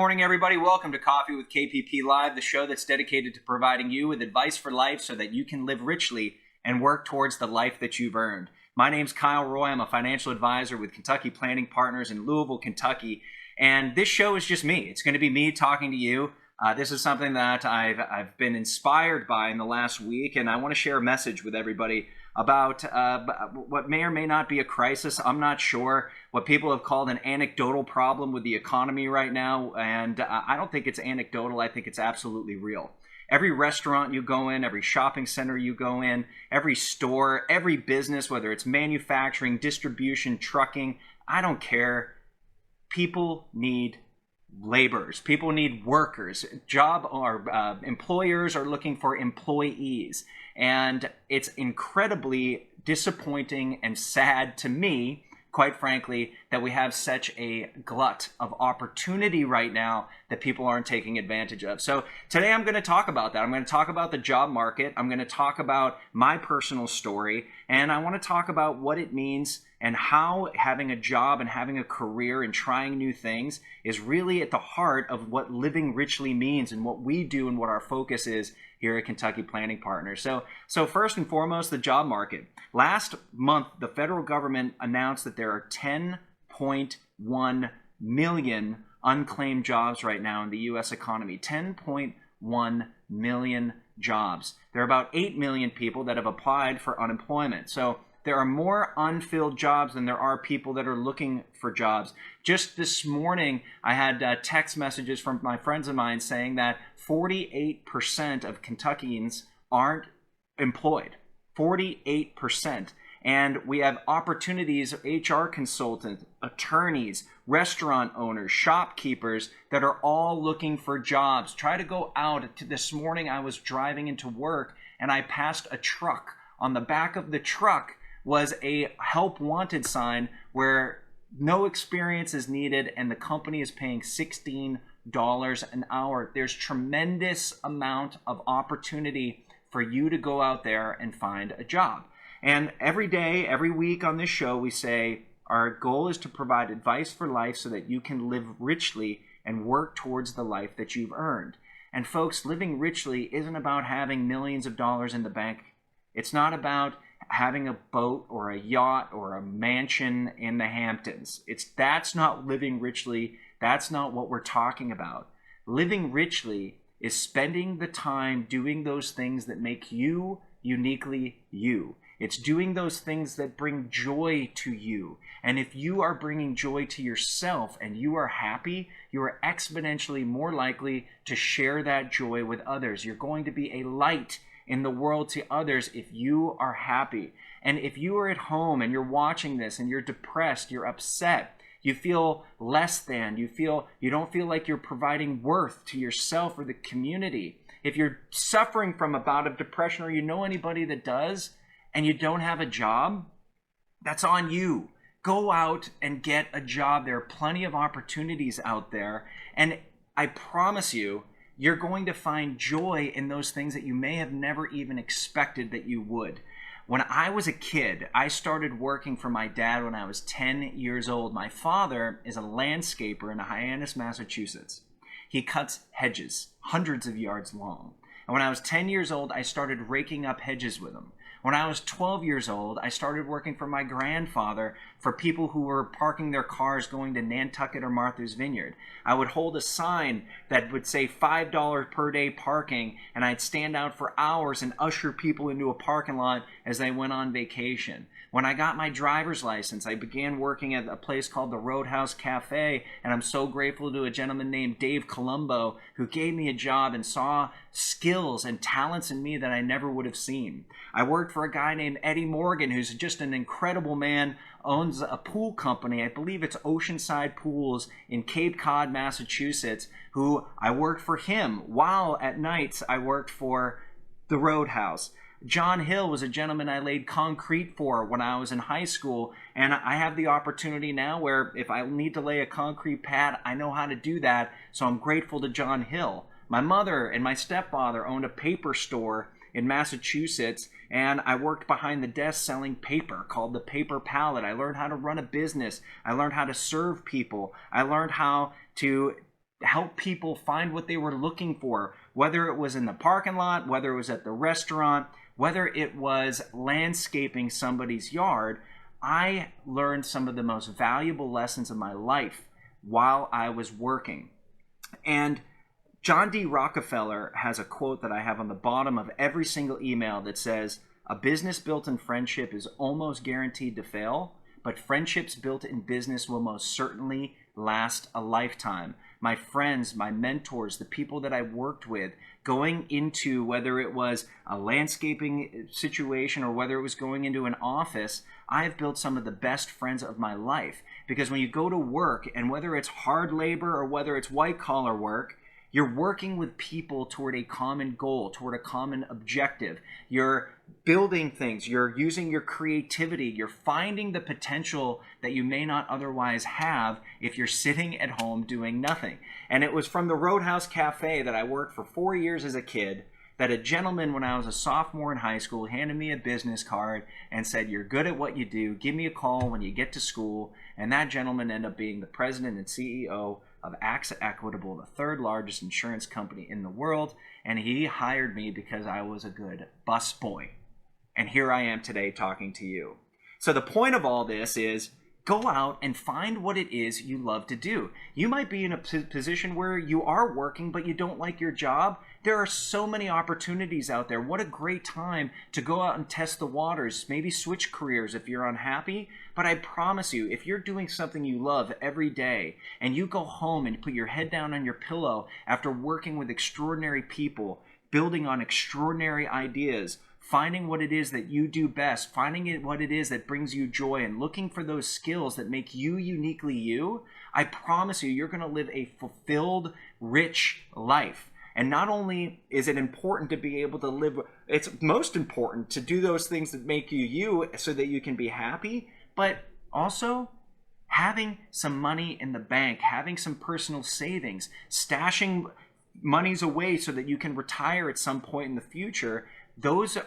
morning, everybody. Welcome to Coffee with KPP Live, the show that's dedicated to providing you with advice for life so that you can live richly and work towards the life that you've earned. My name's Kyle Roy. I'm a financial advisor with Kentucky Planning Partners in Louisville, Kentucky. And this show is just me. It's going to be me talking to you. This is something that I've been inspired by in the last week, and I want to share a message with everybody about what may or may not be a crisis. I'm not sure. What people have called an anecdotal problem with the economy right now, and I don't think it's anecdotal. I think it's absolutely real. Every restaurant you go in, every shopping center you go in, every store, every business, whether it's manufacturing, distribution, trucking, I don't care. People need laborers. People need workers. Employers are looking for employees. And it's incredibly disappointing and sad to me, quite frankly, that we have such a glut of opportunity right now that people aren't taking advantage of. So today I'm going to talk about that. I'm going to talk about the job market. I'm going to talk about my personal story. And I want to talk about what it means and how having a job and having a career and trying new things is really at the heart of what living richly means and what we do and what our focus is here at Kentucky Planning Partners. So first and foremost, the job market. Last month, the federal government announced that there are 10.1 million unclaimed jobs right now in the U.S. economy. 10.1 million jobs. There are about 8 million people that have applied for unemployment. So there are more unfilled jobs than there are people that are looking for jobs. Just this morning, I had text messages from my friends of mine saying that 48% of Kentuckians aren't employed. 48%. And we have opportunities of HR consultants, attorneys, restaurant owners, shopkeepers that are all looking for jobs. Try to go out. This morning, I was driving into work and I passed a truck. On the back of the truck was a help wanted sign where no experience is needed and the company is paying $16 an hour. There's tremendous amount of opportunity for you to go out there and find a job. And every day, every week on this show, we say our goal is to provide advice for life so that you can live richly and work towards the life that you've earned. And folks, living richly isn't about having millions of dollars in the bank. It's not about having a boat or a yacht or a mansion in the Hamptons. That's not living richly. That's not what we're talking about. Living richly is spending the time doing those things that make you uniquely you. It's doing those things that bring joy to you. And if you are bringing joy to yourself and you are happy, you are exponentially more likely to share that joy with others. You're going to be a light in the world to others if you are happy. And if you are at home and you're watching this and you're depressed, you're upset, you feel less than, you don't feel like you're providing worth to yourself or the community. If you're suffering from a bout of depression or you know anybody that does and you don't have a job, that's on you. Go out and get a job. There are plenty of opportunities out there. And I promise you, you're going to find joy in those things that you may have never even expected that you would. When I was a kid, I started working for my dad when I was 10 years old. My father is a landscaper in Hyannis, Massachusetts. He cuts hedges, hundreds of yards long. And when I was 10 years old, I started raking up hedges with him. When I was 12 years old, I started working for my grandfather for people who were parking their cars going to Nantucket or Martha's Vineyard. I would hold a sign that would say $5 per day parking, and I'd stand out for hours and usher people into a parking lot as they went on vacation. When I got my driver's license, I began working at a place called the Roadhouse Cafe, and I'm so grateful to a gentleman named Dave Colombo who gave me a job and saw skills and talents in me that I never would have seen. I worked for a guy named Eddie Morgan, who's just an incredible man, owns a pool company. I believe it's Oceanside Pools in Cape Cod, Massachusetts, who I worked for him while at nights I worked for the Roadhouse. John Hill was a gentleman I laid concrete for when I was in high school, and I have the opportunity now where if I need to lay a concrete pad, I know how to do that, so I'm grateful to John Hill. My mother and my stepfather owned a paper store in Massachusetts, and I worked behind the desk selling paper called the Paper Pallet. I learned how to run a business. I learned how to serve people. I learned how to help people find what they were looking for, whether it was in the parking lot, whether it was at the restaurant, whether it was landscaping somebody's yard. I learned some of the most valuable lessons of my life while I was working. And John D. Rockefeller has a quote that I have on the bottom of every single email that says, "A business built in friendship is almost guaranteed to fail, but friendships built in business will most certainly last a lifetime." My friends, my mentors, the people that I worked with, going into whether it was a landscaping situation or whether it was going into an office, I have built some of the best friends of my life. Because when you go to work, and whether it's hard labor or whether it's white collar work, you're working with people toward a common goal, toward a common objective. You're building things. You're using your creativity. You're finding the potential that you may not otherwise have if you're sitting at home doing nothing. And it was from the Roadhouse Cafe that I worked for 4 years as a kid that a gentleman, when I was a sophomore in high school, handed me a business card and said, "You're good at what you do. Give me a call when you get to school." And that gentleman ended up being the president and CEO of AXA Equitable, the third largest insurance company in the world. And he hired me because I was a good busboy. And here I am today talking to you. So the point of all this is, go out and find what it is you love to do. You might be in a position where you are working, but you don't like your job. There are so many opportunities out there. What a great time to go out and test the waters, maybe switch careers if you're unhappy. But I promise you, if you're doing something you love every day and you go home and put your head down on your pillow after working with extraordinary people, building on extraordinary ideas, finding what it is that you do best, finding what it is that brings you joy, and looking for those skills that make you uniquely you, I promise you, you're going to live a fulfilled, rich life. And not only is it important to be able to live, it's most important to do those things that make you you so that you can be happy, but also having some money in the bank, having some personal savings, stashing monies away so that you can retire at some point in the future. Those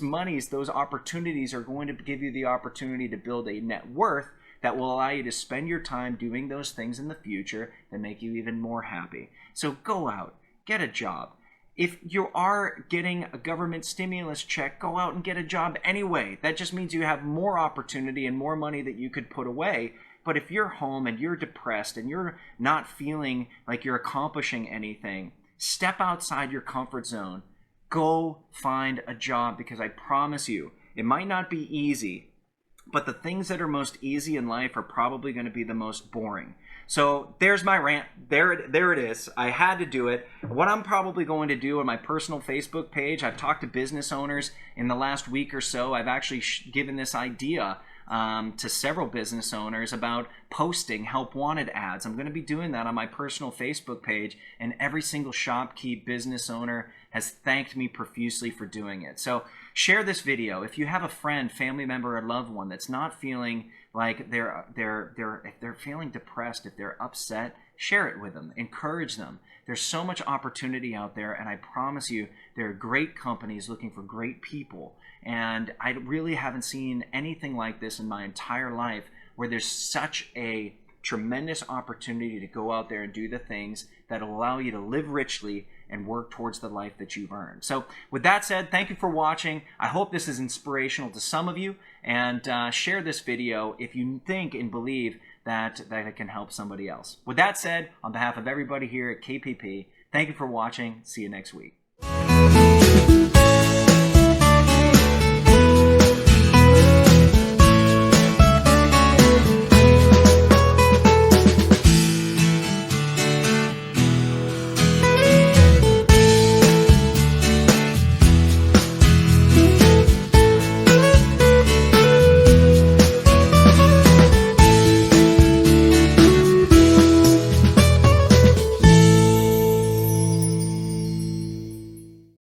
monies, those opportunities are going to give you the opportunity to build a net worth that will allow you to spend your time doing those things in the future that make you even more happy. So go out, get a job. If you are getting a government stimulus check, go out and get a job anyway. That just means you have more opportunity and more money that you could put away. But if you're home and you're depressed and you're not feeling like you're accomplishing anything, step outside your comfort zone. Go find a job, because I promise you, it might not be easy, but the things that are most easy in life are probably going to be the most boring. So there's my rant. There it is. I had to do it. What I'm probably going to do on my personal Facebook page, I've talked to business owners in the last week or so. I've actually given this idea to several business owners about posting help wanted ads. I'm going to be doing that on my personal Facebook page, and every single shopkeep business owner has thanked me profusely for doing it. So share this video. If you have a friend, family member, or loved one that's not feeling like if they're feeling depressed, if they're upset, share it with them. Encourage them. There's so much opportunity out there, and I promise you, there are great companies looking for great people. And I really haven't seen anything like this in my entire life, where there's such a tremendous opportunity to go out there and do the things that allow you to live richly and work towards the life that you've earned. So with that said, thank you for watching. I hope this is inspirational to some of you, and share this video if you think and believe that it can help somebody else. With that said, on behalf of everybody here at KPP, thank you for watching. See you next week.